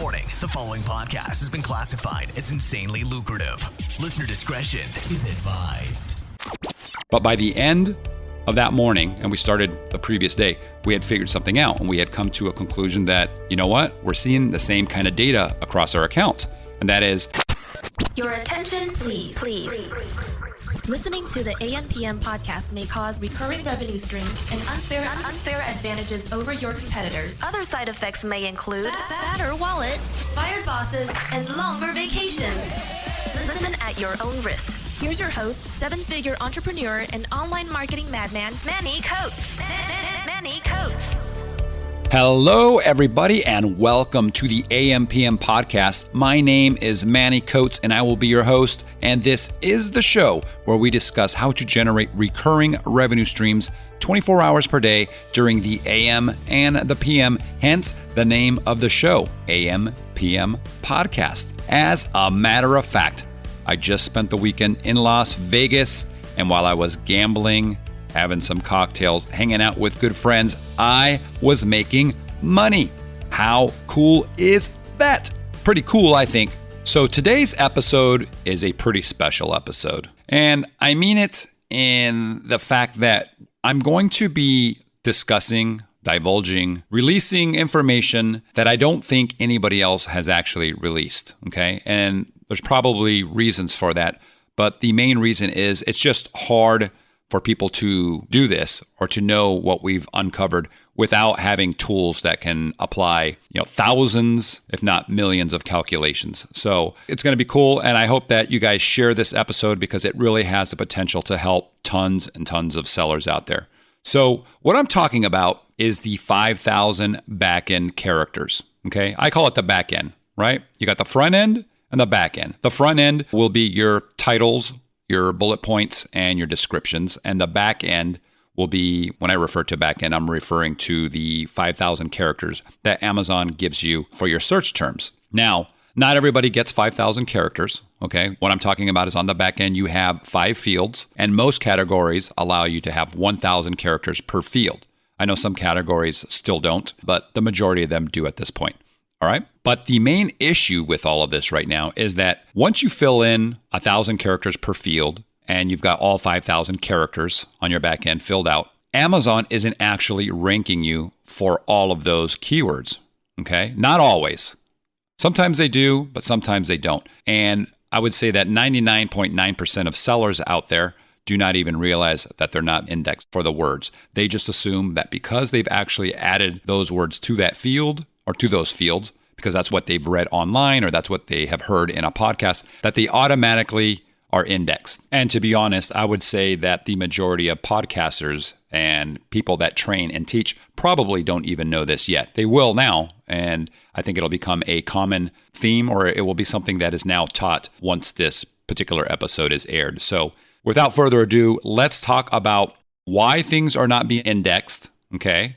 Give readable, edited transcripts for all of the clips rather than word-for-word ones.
Warning, the following podcast has been classified as insanely lucrative. Listener discretion is advised. But by the end of that morning, and we started the previous day, we had figured something out and we had come to a conclusion that, you know what, we're seeing the same kind of data across our accounts. And that is... Your attention, please. Listening to the AM/PM podcast may cause recurring revenue streams and unfair advantages over your competitors. Other side effects may include fatter wallets, fired bosses, and longer vacations. Listen at your own risk. Here's your host, seven-figure entrepreneur and online marketing madman, Manny Coates. Manny Coates. Hello, everybody, and welcome to the AM/PM podcast. My name is Manny Coates, and I will be your host. And this is the show where we discuss how to generate recurring revenue streams 24 hours per day during the AM and the PM, hence the name of the show, AM/PM podcast. As a matter of fact, I just spent the weekend in Las Vegas, and while I was gambling, having some cocktails, hanging out with good friends, I was making money. How cool is that? Pretty cool, I think. So today's episode is a pretty special episode. And I mean it in the fact that I'm going to be discussing, divulging, releasing information that I don't think anybody else has actually released, okay? And there's probably reasons for that, but the main reason is it's just hard for people to do this or to know what we've uncovered without having tools that can apply, thousands, if not millions of calculations. So it's going to be cool. And I hope that you guys share this episode because it really has the potential to help tons and tons of sellers out there. So what I'm talking about is the 5,000 backend characters. Okay. I call it the backend, right? You got the front end and the back end. The front end will be your titles, your bullet points, and your descriptions. And the back end will be, when I refer to back end, I'm referring to the 5,000 characters that Amazon gives you for your search terms. Now, not everybody gets 5,000 characters, okay? What I'm talking about is on the back end, you have 5 fields, and most categories allow you to have 1,000 characters per field. I know some categories still don't, but the majority of them do at this point. All right. But the main issue with all of this right now is that once you fill in 1,000 characters per field and you've got all 5,000 characters on your back end filled out, Amazon isn't actually ranking you for all of those keywords. Okay. Not always. Sometimes they do, but sometimes they don't. And I would say that 99.9% of sellers out there do not even realize that they're not indexed for the words. They just assume that because they've actually added those words to that field, or to those fields, because that's what they've read online or that's what they have heard in a podcast, that they automatically are indexed. And to be honest, I would say that the majority of podcasters and people that train and teach probably don't even know this yet. They will now, and I think it'll become a common theme, or it will be something that is now taught once this particular episode is aired. So without further ado, let's talk about why things are not being indexed, okay?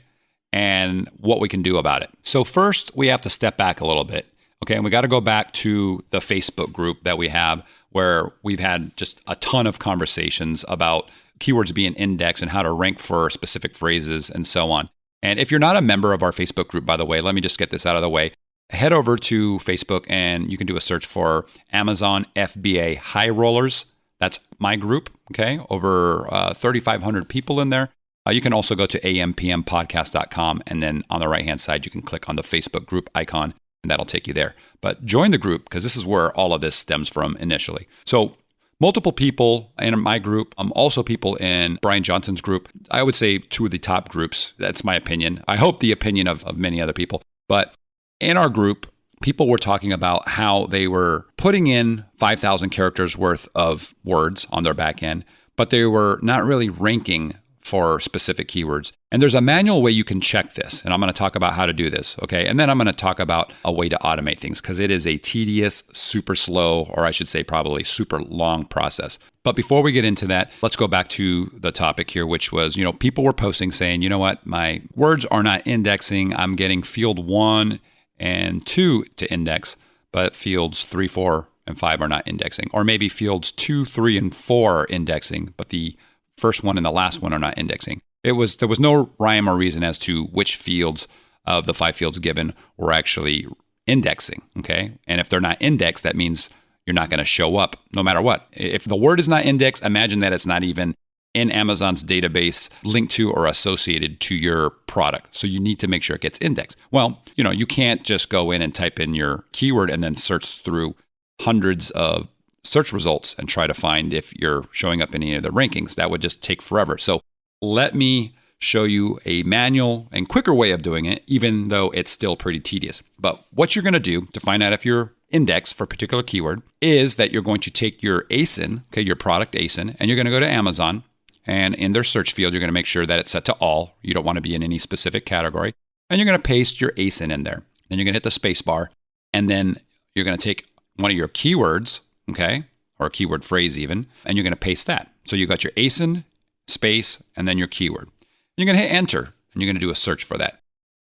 And what we can do about it. So first, we have to step back a little bit, okay? And we got to go back to the Facebook group that we have where we've had just a ton of conversations about keywords being indexed and how to rank for specific phrases and so on. And if you're not a member of our Facebook group, by the way, let me just get this out of the way. Head over to Facebook and you can do a search for Amazon FBA High Rollers. That's my group, okay? Over 3,500 people in there. You can also go to ampmpodcast.com, and then on the right-hand side, you can click on the Facebook group icon, and that'll take you there. But join the group, because this is where all of this stems from initially. So multiple people in my group, also people in Brian Johnson's group. I would say 2 of the top groups. That's my opinion. I hope the opinion of many other people. But in our group, people were talking about how they were putting in 5,000 characters worth of words on their back end, but they were not really ranking for specific keywords. And there's a manual way you can check this. And I'm going to talk about how to do this. Okay. And then I'm going to talk about a way to automate things because it is a tedious, super slow, or I should say probably super long process. But before we get into that, let's go back to the topic here, which was, people were posting saying, you know what, my words are not indexing. I'm getting field 1 and 2 to index, but fields 3, 4, and 5 are not indexing. Or maybe fields 2, 3, and 4 are indexing, but the first one and the last one are not indexing. There was no rhyme or reason as to which fields of the 5 fields given were actually indexing, okay? And if they're not indexed, that means you're not going to show up no matter what. If the word is not indexed, imagine that it's not even in Amazon's database linked to or associated to your product. So you need to make sure it gets indexed. Well, you can't just go in and type in your keyword and then search through hundreds of search results and try to find if you're showing up in any of the rankings. That would just take forever. So let me show you a manual and quicker way of doing it, even though it's still pretty tedious. But what you're going to do to find out if you're indexed for a particular keyword is that you're going to take your ASIN, okay, your product ASIN, and you're going to go to Amazon, and in their search field, you're going to make sure that it's set to all. You don't want to be in any specific category. And you're going to paste your ASIN in there. Then you're going to hit the space bar, and then you're going to take one of your keywords, okay, or a keyword phrase even, and you're going to paste that. So you got your ASIN, space, and then your keyword. You're going to hit enter, and you're going to do a search for that.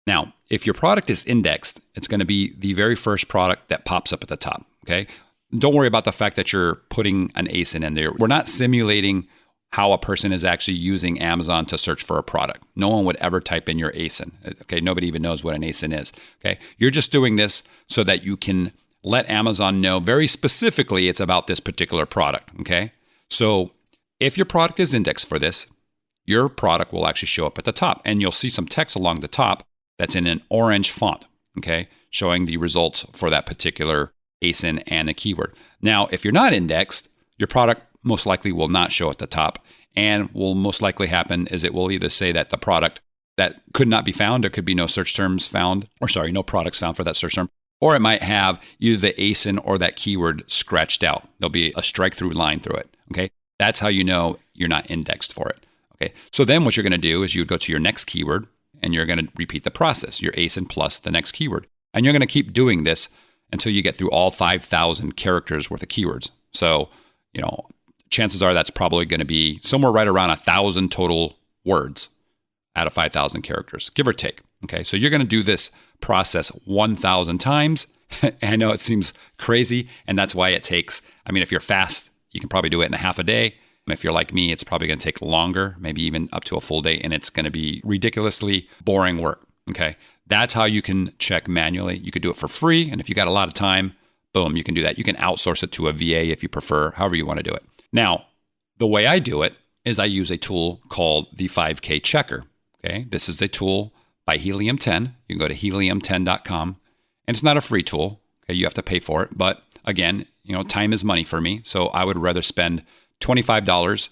Now, if your product is indexed, it's going to be the very first product that pops up at the top, okay? Don't worry about the fact that you're putting an ASIN in there. We're not simulating how a person is actually using Amazon to search for a product. No one would ever type in your ASIN, okay? Nobody even knows what an ASIN is, okay? You're just doing this so that you can let Amazon know very specifically it's about this particular product, okay? So if your product is indexed for this, your product will actually show up at the top, and you'll see some text along the top that's in an orange font, okay, showing the results for that particular ASIN and a keyword. Now, if you're not indexed, your product most likely will not show at the top, and will most likely happen is it will either say that the product that could not be found, there could be no search terms found, no products found for that search term, or it might have either the ASIN or that keyword scratched out. There'll be a strike-through line through it, okay? That's how you know you're not indexed for it, okay? So then what you're going to do is you would go to your next keyword, and you're going to repeat the process, your ASIN plus the next keyword. And you're going to keep doing this until you get through all 5,000 characters worth of keywords. So, chances are that's probably going to be somewhere right around 1,000 total words out of 5,000 characters, give or take. Okay, so you're going to do this process 1,000 times. I know it seems crazy, and that's why it takes, if you're fast, you can probably do it in a half a day. If you're like me, it's probably going to take longer, maybe even up to a full day, and it's going to be ridiculously boring work, okay? That's how you can check manually. You could do it for free, and if you got a lot of time, boom, you can do that. You can outsource it to a VA if you prefer, however you want to do it. Now, the way I do it is I use a tool called the 5K Checker, okay? This is a tool by Helium 10. You can go to helium10.com, and it's not a free tool, okay? You have to pay for it, but again, time is money for me, so I would rather spend $25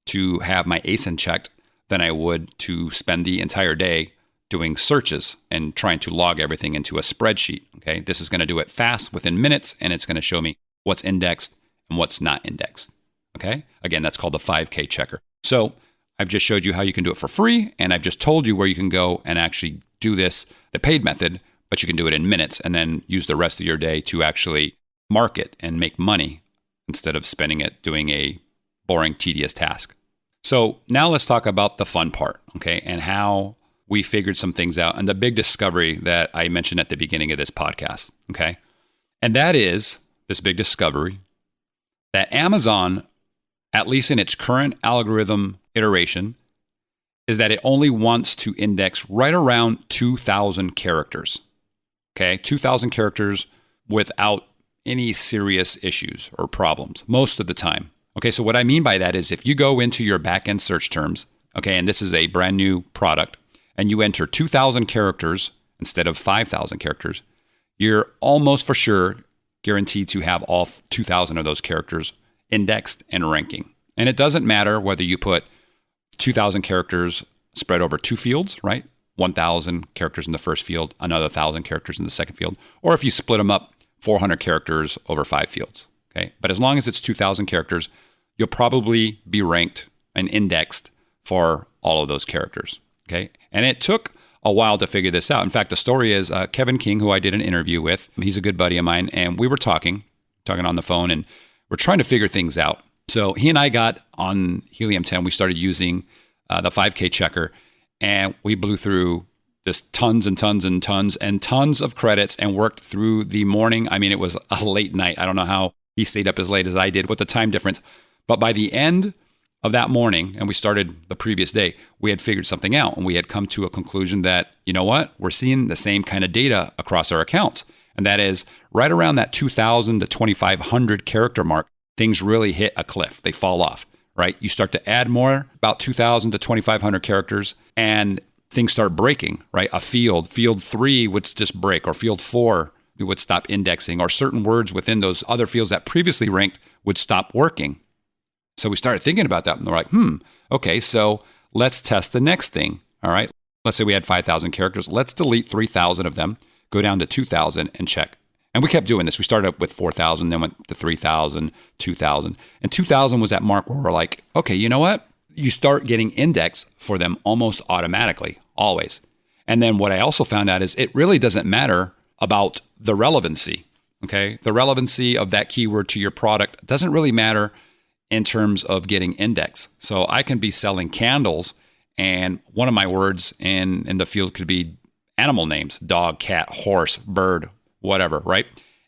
to have my ASIN checked than I would to spend the entire day doing searches and trying to log everything into a spreadsheet. Okay, this is going to do it fast within minutes, and it's going to show me what's indexed and what's not indexed. Okay, again, that's called the 5K Checker. So I've just showed you how you can do it for free, and I've just told you where you can go and actually do this, the paid method, but you can do it in minutes and then use the rest of your day to actually market and make money instead of spending it doing a boring, tedious task. So now let's talk about the fun part, okay, and how we figured some things out and the big discovery that I mentioned at the beginning of this podcast, okay? And that is this big discovery that Amazon, at least in its current algorithm iteration, is that it only wants to index right around 2,000 characters, okay? 2,000 characters without any serious issues or problems most of the time. Okay, so what I mean by that is if you go into your backend search terms, okay, and this is a brand new product, and you enter 2,000 characters instead of 5,000 characters, you're almost for sure guaranteed to have all 2,000 of those characters indexed and ranking. And it doesn't matter whether you put 2,000 characters spread over two fields, right? 1,000 characters in the first field, another 1,000 characters in the second field, or if you split them up 400 characters over 5 fields. Okay, but as long as it's 2,000 characters, you'll probably be ranked and indexed for all of those characters. Okay, and it took a while to figure this out. In fact, the story is Kevin King, who I did an interview with, he's a good buddy of mine, and we were talking on the phone, and we're trying to figure things out. So he and I got on Helium 10. We started using the 5K Checker, and we blew through just tons and tons and tons and tons of credits and worked through the morning. It was a late night. I don't know how he stayed up as late as I did with the time difference. But by the end of that morning, and we started the previous day, we had figured something out, and we had come to a conclusion that, you know what, we're seeing the same kind of data across our accounts. And that is right around that 2,000 to 2,500 character mark, things really hit a cliff. They fall off, right? You start to add more, about 2,000 to 2,500 characters, and things start breaking, right? A field 3 would just break, or field 4 would stop indexing, or certain words within those other fields that previously ranked would stop working. So we started thinking about that, and we're like, okay, so let's test the next thing, all right? Let's say we had 5,000 characters. Let's delete 3,000 of them, go down to 2,000 and check. And we kept doing this. We started up with 4,000, then went to 3,000, 2,000. And 2,000 was that mark where we're like, okay, you know what? You start getting index for them almost automatically, always. And then what I also found out is it really doesn't matter about the relevancy, okay? The relevancy of that keyword to your product doesn't really matter in terms of getting index. So I can be selling candles, and one of my words in the field could be animal names, dog, cat, horse, bird, whatever, right?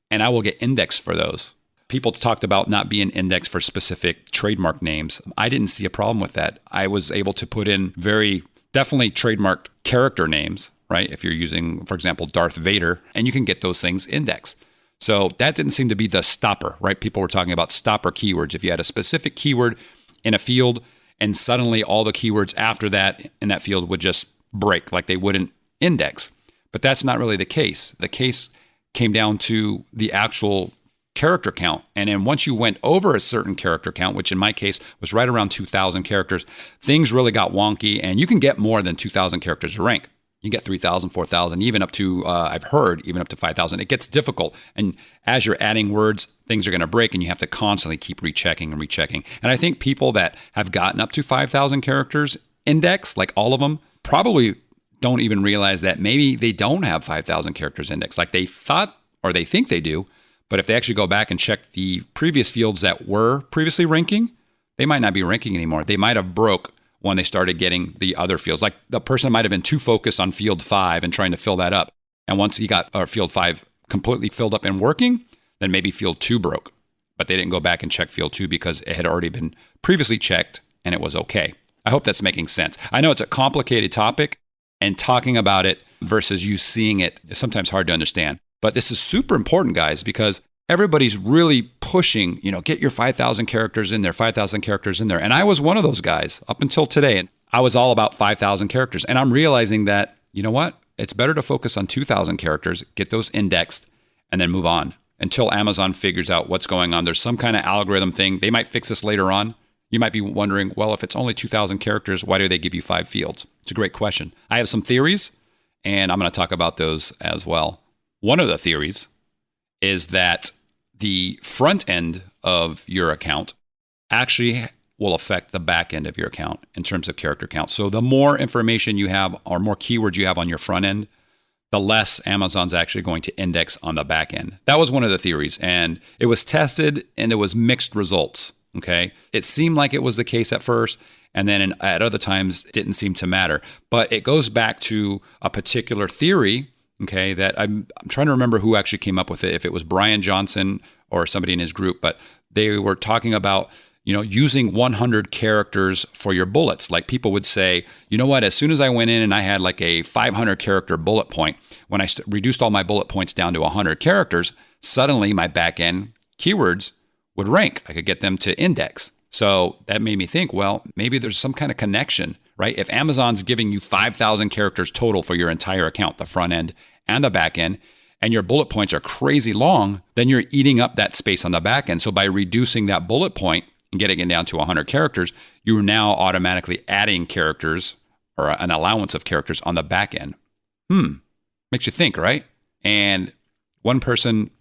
And I will get indexed for those. People talked about not being indexed for specific trademark names. I didn't see a problem with that. I was able to put in very definitely trademarked character names, right? If you're using, for example, Darth Vader, and you can get those things indexed. So that didn't seem to be the stopper, right? People were talking about stopper keywords. If you had a specific keyword in a field and suddenly all the keywords after that in that field would just break, like they wouldn't index. But that's not really the case. The case came down to the actual character count. And then once you went over a certain character count, which in my case was right around 2,000 characters, things really got wonky, and you can get more than 2,000 characters to rank. You can get 3,000, 4,000, even up to, I've heard, even up to 5,000. It gets difficult. And as you're adding words, things are going to break, and you have to constantly keep rechecking and rechecking. And I think people that have gotten up to 5,000 characters index, like all of them, probably don't even realize that maybe they don't have 5,000 characters index like they thought or they think they do. But if they actually go back and check the previous fields that were previously ranking, they might not be ranking anymore. They might have broke when they started getting the other fields. Like the person might have been too focused on field 5 and trying to fill that up. And once he got field 5 completely filled up and working, then maybe field 2 broke. But they didn't go back and check field 2 because it had already been previously checked and it was okay. I hope that's making sense. I know it's a complicated topic, and talking about it versus you seeing it is sometimes hard to understand. But this is super important, guys, because everybody's really pushing, get your 5,000 characters in there, 5,000 characters in there. And I was one of those guys up until today. And I was all about 5,000 characters. And I'm realizing that, you know what? It's better to focus on 2,000 characters, get those indexed, and then move on until Amazon figures out what's going on. There's some kind of algorithm thing. They might fix this later on. You might be wondering, well, if it's only 2,000 characters, why do they give you 5 fields? It's a great question. I have some theories, and I'm going to talk about those as well. One of the theories is that the front end of your account actually will affect the back end of your account in terms of character count. So the more information you have or more keywords you have on your front end, the less Amazon's actually going to index on the back end. That was one of the theories, and it was tested, and it was mixed results. Okay, it seemed like it was the case at first, and then at other times it didn't seem to matter. But it goes back to a particular theory, okay, that I'm trying to remember who actually came up with it, if it was Brian Johnson or somebody in his group, but they were talking about, using 100 characters for your bullets. Like people would say, you know what, as soon as I went in and I had like a 500 character bullet point, when I reduced all my bullet points down to 100 characters, suddenly my back end keywords would rank. I could get them to index. So that made me think, well, maybe there's some kind of connection, right? If Amazon's giving you 5,000 characters total for your entire account, the front end and the back end, and your bullet points are crazy long, then you're eating up that space on the back end. So by reducing that bullet point and getting it down to 100 characters, you're now automatically adding characters or an allowance of characters on the back end. Makes you think, right? And one person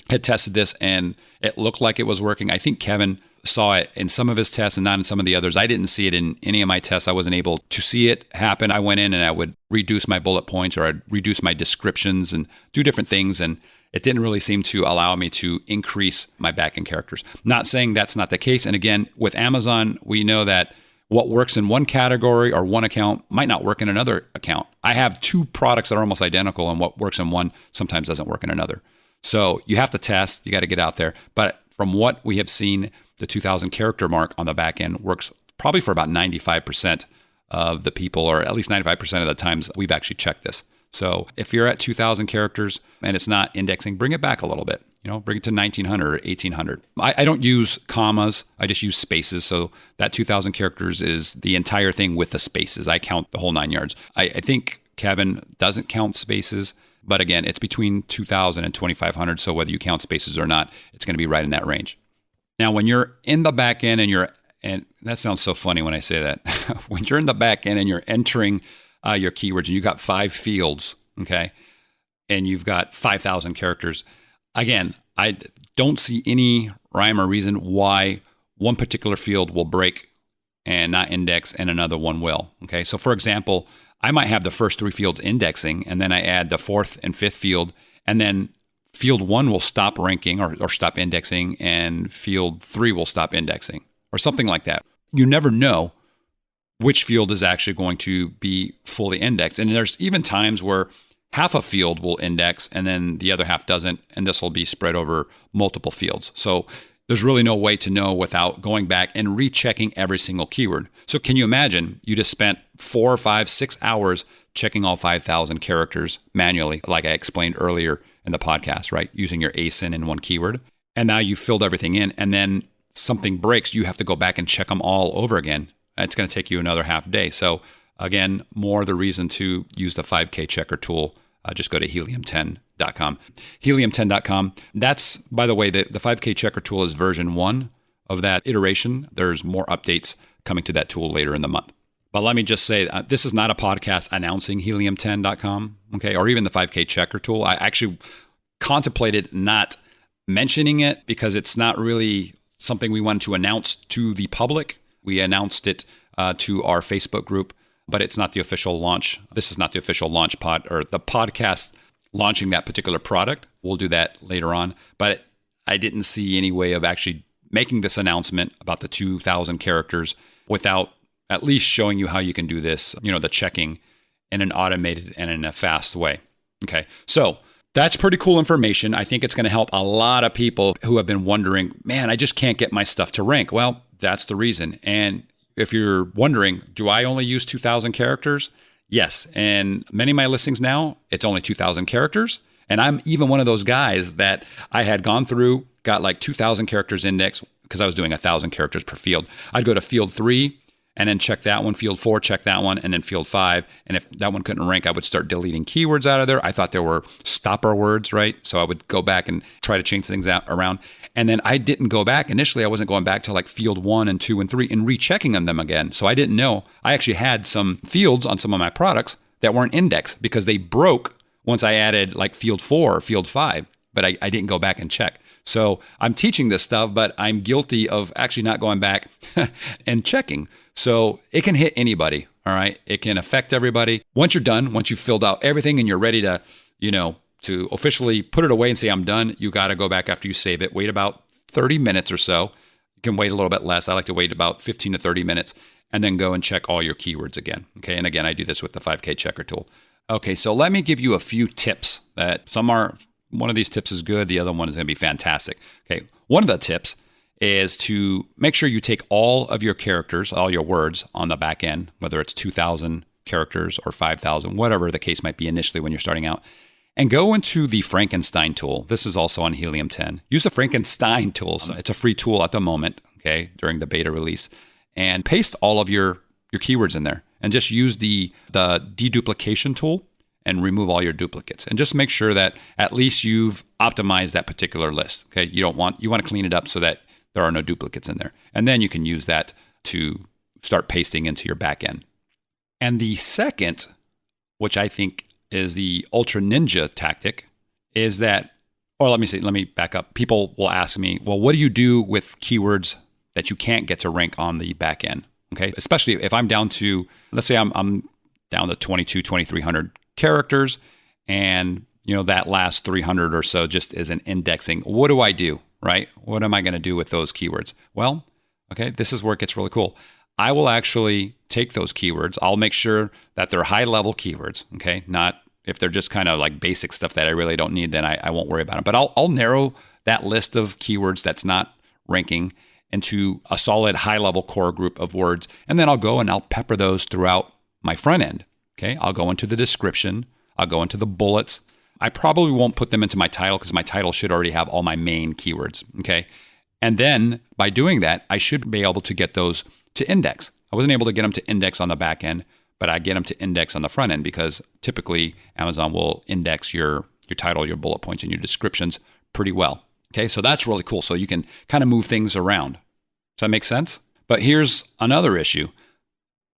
had tested this and it looked like it was working. I think Kevin saw it in some of his tests and not in some of the others. I didn't see it in any of my tests. I wasn't able to see it happen. I went in and I would reduce my bullet points, or I'd reduce my descriptions and do different things. And it didn't really seem to allow me to increase my backend characters. Not saying that's not the case. And again, with Amazon, we know that what works in one category or one account might not work in another account. I have 2 products that are almost identical, and what works in one sometimes doesn't work in another. So you have to test, you got to get out there. But from what we have seen, the 2,000 character mark on the back end works probably for about 95% of the people, or at least 95% of the times we've actually checked this. So if you're at 2,000 characters and it's not indexing, bring it back a little bit. Bring it to 1,900 or 1,800. I don't use commas. I just use spaces. So that 2,000 characters is the entire thing with the spaces. I count the whole 9 yards. I think Kevin doesn't count spaces. But again, it's between 2,000 and 2,500. So whether you count spaces or not, it's going to be right in that range. Now, when you're in the back end and that sounds so funny when I say that. When you're in the back end and you're entering your keywords and you got 5 fields, okay, and you've got 5,000 characters, again, I don't see any rhyme or reason why one particular field will break and not index and another one will. Okay, so for example, I might have the first 3 fields indexing, and then I add the 4th and 5th field, and then field 1 will stop ranking or stop indexing, and field 3 will stop indexing, or something like that. You never know which field is actually going to be fully indexed. And there's even times where half a field will index and then the other half doesn't, and this will be spread over multiple fields. So there's really no way to know without going back and rechecking every single keyword. So can you imagine you just spent 4, 5, 6 hours checking all 5,000 characters manually, like I explained earlier in the podcast, right? Using your ASIN in one keyword. And now you filled everything in, and then something breaks, you have to go back and check them all over again. It's going to take you another half day. So again, more the reason to use the 5K checker tool. Just go to helium10.com. Helium10.com. That's, by the way, the 5K checker tool is version 1 of that iteration. There's more updates coming to that tool later in the month. But let me just say, this is not a podcast announcing helium10.com, okay, or even the 5K checker tool. I actually contemplated not mentioning it because it's not really something we wanted to announce to the public. We announced it to our Facebook group, but it's not the official launch. This is not the official launch pod or the podcast launching that particular product. We'll do that later on. But I didn't see any way of actually making this announcement about the 2,000 characters without at least showing you how you can do this, the checking in an automated and in a fast way. Okay. So that's pretty cool information. I think it's going to help a lot of people who have been wondering, man, I just can't get my stuff to rank. Well, that's the reason. And if you're wondering, do I only use 2,000 characters? Yes. And many of my listings now, it's only 2,000 characters. And I'm even one of those guys that I had gone through, got like 2,000 characters index because I was doing 1,000 characters per field. I'd go to field 3 and then check that one, field 4, check that one, and then field 5. And if that one couldn't rank, I would start deleting keywords out of there. I thought there were stopper words, right? So I would go back and try to change things around. And then I didn't go back. Initially, I wasn't going back to like field 1 and 2 and 3 and rechecking them again. So I didn't know. I actually had some fields on some of my products that weren't indexed because they broke once I added like field 4 or field 5, but I didn't go back and check. So I'm teaching this stuff, but I'm guilty of actually not going back and checking. So it can hit anybody, all right? It can affect everybody. Once you're done, once you've filled out everything and you're ready to, to officially put it away and say, I'm done, you got to go back after you save it. Wait about 30 minutes or so. You can wait a little bit less. I like to wait about 15 to 30 minutes and then go and check all your keywords again. Okay, and again, I do this with the 5K checker tool. Okay, so let me give you a few tips that one of these tips is good, the other one is going to be fantastic. Okay, one of the tips is to make sure you take all of your characters, all your words on the back end, whether it's 2,000 characters or 5,000, whatever the case might be initially when you're starting out, and go into the Frankenstein tool. This is also on Helium 10. Use the Frankenstein tool. So it's a free tool at the moment, okay, during the beta release, and paste all of your keywords in there, and just use the deduplication tool and remove all your duplicates, and just make sure that at least you've optimized that particular list. Okay, you want to clean it up so that there are no duplicates in there, and then you can use that to start pasting into your backend. And the second, which I think is the ultra ninja tactic, is that, or let me back up. People will ask me, well, what do you do with keywords that you can't get to rank on the backend? Okay, especially if I'm down to, let's say I'm down to 2,300 characters, and that last 300 or so just isn't indexing. What do I do, right? What am I going to do with those keywords? Well, okay, this is where it gets really cool. I will actually take those keywords. I'll make sure that they're high-level keywords, okay? Not if they're just kind of like basic stuff that I really don't need, then I won't worry about them. But I'll narrow that list of keywords that's not ranking into a solid high-level core group of words, and then I'll go and I'll pepper those throughout my front end. Okay, I'll go into the description. I'll go into the bullets. I probably won't put them into my title because my title should already have all my main keywords, okay? And then by doing that, I should be able to get those to index. I wasn't able to get them to index on the back end, but I get them to index on the front end because typically Amazon will index your title, your bullet points, and your descriptions pretty well. Okay, so that's really cool. So you can kind of move things around. Does that make sense? But here's another issue.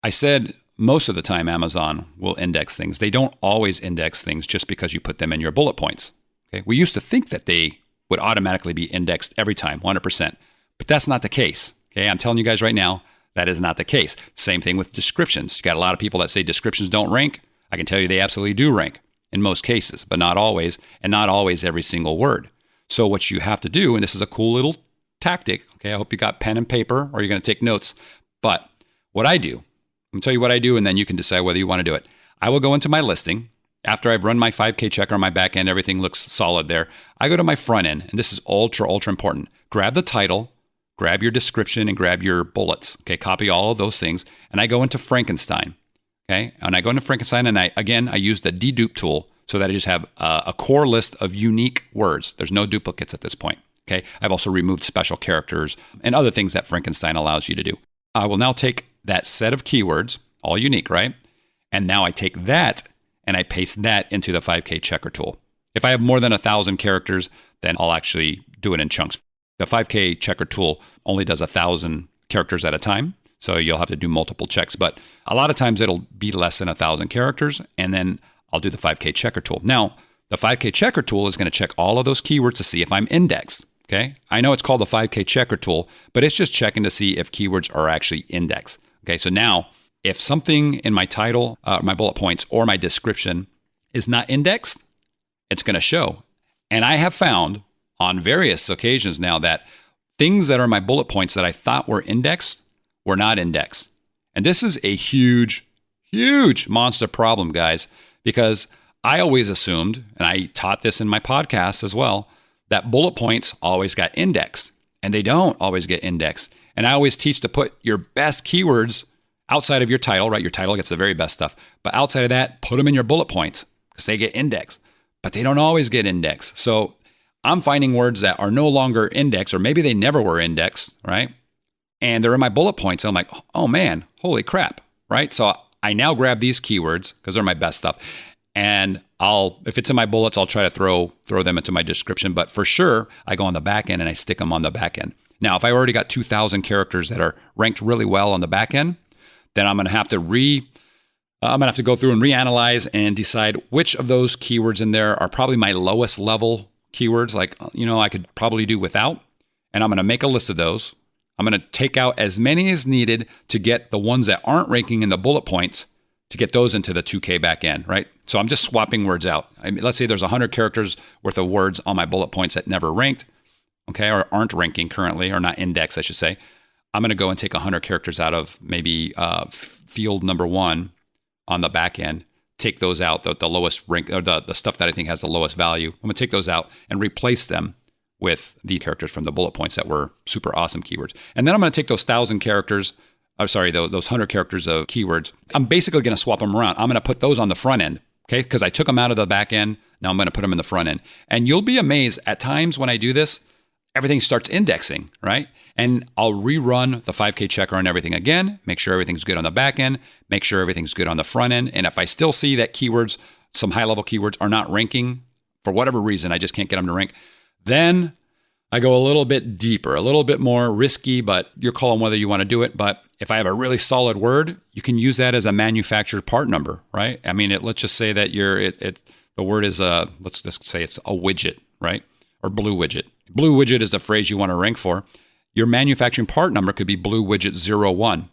I said most of the time Amazon will index things. They don't always index things just because you put them in your bullet points. Okay, we used to think that they would automatically be indexed every time, 100%. But that's not the case. Okay, I'm telling you guys right now, that is not the case. Same thing with descriptions. You got a lot of people that say descriptions don't rank. I can tell you they absolutely do rank in most cases, but not always, and not always every single word. So what you have to do, and this is a cool little tactic, okay, I hope you got pen and paper or you're going to take notes, but what I do, I'm going to tell you what I do, and then you can decide whether you want to do it. I will go into my listing. After I've run my 5K checker on my back end, everything looks solid there. I go to my front end, and this is ultra important. Grab the title, grab your description, and grab your bullets. Okay, copy all of those things, and I go into Frankenstein. Okay, and I go into Frankenstein, and I use the dedupe tool so that I just have a core list of unique words. There's no duplicates at this point. Okay, I've also removed special characters and other things that Frankenstein allows you to do. I will now take that set of keywords, all unique, right? And now I take that and I paste that into the 5K checker tool. If I have more than 1,000 characters, then I'll actually do it in chunks. The 5K checker tool only does 1,000 characters at a time, so you'll have to do multiple checks. But a lot of times it'll be less than 1,000 characters, and then I'll do the 5K checker tool. Now, the 5K checker tool is going to check all of those keywords to see if I'm indexed. Okay, I know it's called the 5K checker tool, but it's just checking to see if keywords are actually indexed. Okay, so now if something in my title, my bullet points, or my description is not indexed, it's going to show. And I have found on various occasions now that things that are my bullet points that I thought were indexed were not indexed. And this is a huge monster problem, guys, because I always assumed, and I taught this in my podcast as well, that bullet points always got indexed, and they don't always get indexed. And I always teach to put your best keywords outside of your title, right? Your title gets the very best stuff. But outside of that, put them in your bullet points because they get indexed. But they don't always get indexed. So I'm finding words that are no longer indexed, or maybe they never were indexed, right? And they're in my bullet points. And I'm like, oh man, holy crap, right? So I now grab these keywords because they're my best stuff. And if it's in my bullets, I'll try to throw them into my description. But for sure, I go on the back end and I stick them on the back end. Now, if I already got 2,000 characters that are ranked really well on the back end, then I'm going to have to go through and reanalyze and decide which of those keywords in there are probably my lowest level keywords. Like, I could probably do without, and I'm going to make a list of those. I'm going to take out as many as needed to get the ones that aren't ranking in the bullet points to get those into the 2K back end, right? So I'm just swapping words out. Let's say there's 100 characters worth of words on my bullet points that never ranked, okay, or aren't ranking currently, or not indexed, I should say. I'm going to go and take 100 characters out of maybe field number 1 on the back end, take those out, the lowest rank, or the stuff that I think has the lowest value. I'm going to take those out and replace them with the characters from the bullet points that were super awesome keywords. And then I'm going to take those 1,000 characters, those 100 characters of keywords. I'm basically going to swap them around. I'm going to put those on the front end, okay? Because I took them out of the back end. Now I'm going to put them in the front end. And you'll be amazed at times when I do this, everything starts indexing, right? And I'll rerun the 5K checker on everything again, make sure everything's good on the back end, make sure everything's good on the front end. And if I still see that keywords, some high-level keywords are not ranking for whatever reason, I just can't get them to rank, then I go a little bit deeper, a little bit more risky, but you're calling whether you want to do it. But if I have a really solid word, you can use that as a manufactured part number, right? I mean, let's just say that the word is let's just say it's a widget, right? Or blue widget. Blue widget is the phrase you want to rank for. Your manufacturing part number could be blue widget 01,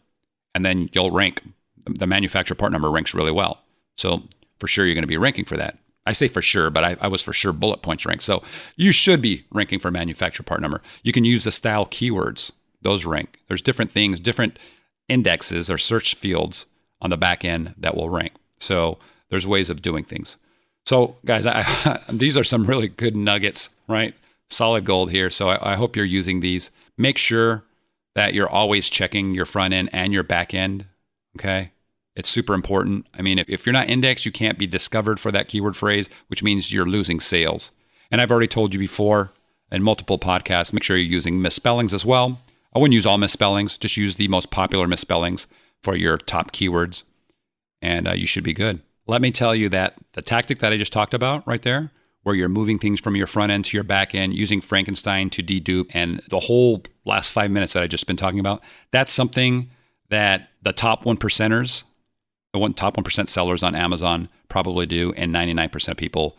and then you'll rank. The manufacturer part number ranks really well. So for sure, you're going to be ranking for that. I say for sure, but I was for sure bullet points ranked. So you should be ranking for manufacturer part number. You can use the style keywords. Those rank. There's different things, different indexes or search fields on the back end that will rank. So there's ways of doing things. So guys, these are some really good nuggets, right? Solid gold here. So I hope you're using these. Make sure that you're always checking your front end and your back end. Okay. It's super important. I mean, if you're not indexed, you can't be discovered for that keyword phrase, which means you're losing sales. And I've already told you before in multiple podcasts, make sure you're using misspellings as well. I wouldn't use all misspellings, just use the most popular misspellings for your top keywords, and you should be good. Let me tell you that the tactic that I just talked about right there, where you're moving things from your front end to your back end, using Frankenstein to dedupe, and the whole last 5 minutes that I've just been talking about, that's something that the top 1%ers, top 1% sellers on Amazon probably do, and 99% of people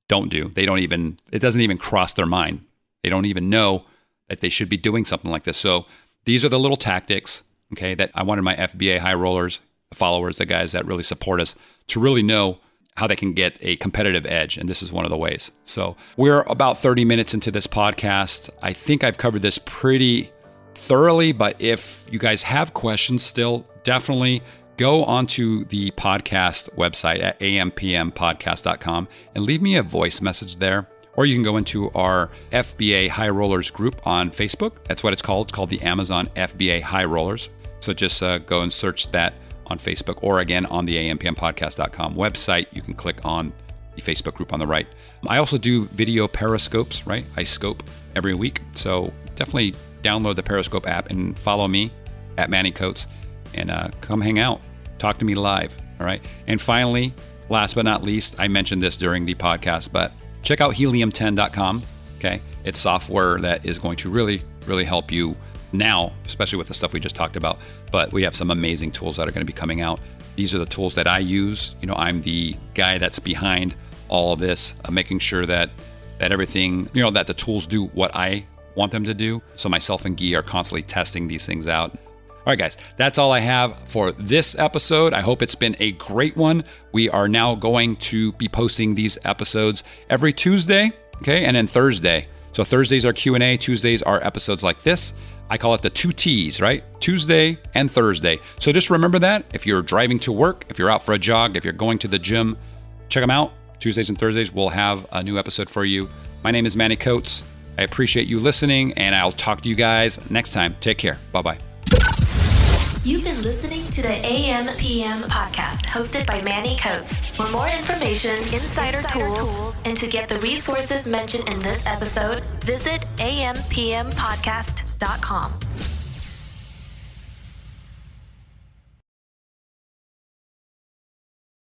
don't do. It doesn't even cross their mind. They don't even know that they should be doing something like this. So these are the little tactics, okay, that I wanted my FBA high rollers, the followers, the guys that really support us, to really know how they can get a competitive edge. And this is one of the ways. So we're about 30 minutes into this podcast. I think I've covered this pretty thoroughly, but if you guys have questions still, definitely go onto the podcast website at ampmpodcast.com and leave me a voice message there. Or you can go into our FBA High Rollers group on Facebook. That's what it's called. It's called the Amazon FBA High Rollers. So just go and search that on Facebook, or again on the ampmpodcast.com website. You can click on the Facebook group on the right. I also do video periscopes, right? I scope every week. So definitely download the Periscope app and follow me at Manny Coates, and come hang out. Talk to me live. All right. And finally, last but not least, I mentioned this during the podcast, but check out helium10.com. Okay. It's software that is going to really, really help you now, especially with the stuff we just talked about. But we have some amazing tools that are going to be coming out. These are the tools that I use. I'm the guy that's behind all of this, making sure that everything, that the tools do what I want them to do. So myself and Guy are constantly testing these things out. All right, guys, that's all I have for this episode. I hope it's been a great one. We are now going to be posting these episodes every Tuesday, okay, and then Thursday. So Thursdays are Q&A, Tuesdays are episodes like this. I call it the 2 T's, right? Tuesday and Thursday. So just remember that. If you're driving to work, if you're out for a jog, if you're going to the gym, check them out. Tuesdays and Thursdays, we'll have a new episode for you. My name is Manny Coates. I appreciate you listening, and I'll talk to you guys next time. Take care. Bye-bye. You've been listening to the AM/PM podcast hosted by Manny Coates. For more information, insider tools, and to get the resources mentioned in this episode, visit ampmpodcast.com.